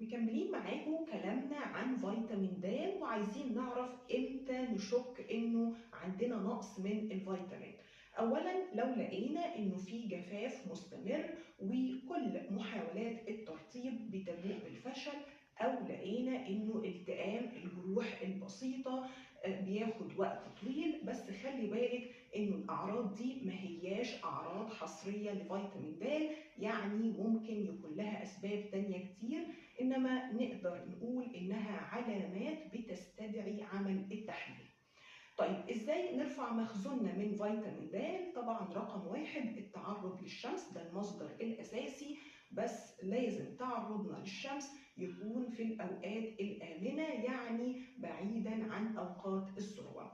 مكملين معاكم كلامنا عن فيتامين د، وعايزين نعرف امتى نشك انه عندنا نقص من الفيتامين. اولا لو لقينا انه في جفاف مستمر وكل محاولات الترطيب بتبوء بالفشل، او لقينا انه التئام الجروح البسيطه بياخد وقت طويل. بس خلي بالك انه الاعراض دي ما هياش اعراض حصريه لفيتامين د، يعني ممكن يكون لها اسباب تانية كتير، انما نقدر نقول انها علامات بتستدعي عمل التحليل. طيب ازاي نرفع مخزوننا من فيتامين د؟ طبعا رقم واحد التعرض للشمس، ده المصدر الاساسي، بس لازم تعرضنا للشمس يكون في الاوقات الامنه، يعني بعيدا عن اوقات الذروه.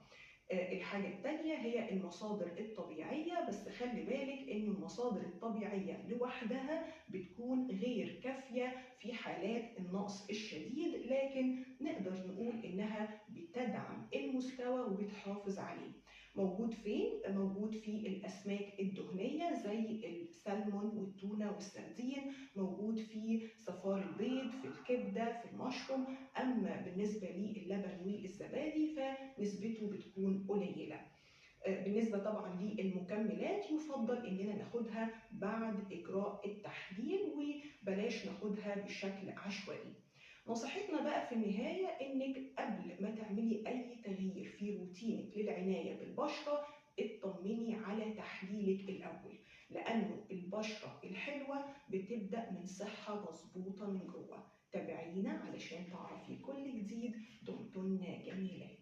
الحاجة التانية هي المصادر الطبيعية، بس خلي بالك ان المصادر الطبيعية لوحدها بتكون غير كافية في حالات النقص الشديد، لكن نقدر نقول انها بتدعم المستوى وبتحافظ عليه. موجود فين؟ موجود في الاسماك الدهنية زي السلمون والتونة والسردين، موجود في صفار البيض، في الكبدة، في المشروم. اما بالنسبة للبن والزبادي فنسبته بتكون قليلة. بالنسبة طبعا للمكملات يفضل اننا ناخدها بعد اجراء التحليل وبلاش ناخدها بشكل عشوائي. نصيحتنا بقى في النهاية انك قبل ما تعملي اي تغيير في روتينك للعناية بالبشرة اطمني على تحليلك الاول، لانه البشرة الحلوة بتبدأ من صحة مظبوطة من جوه. تابعينا علشان تعرفي كل جديد. دمتن جميلات.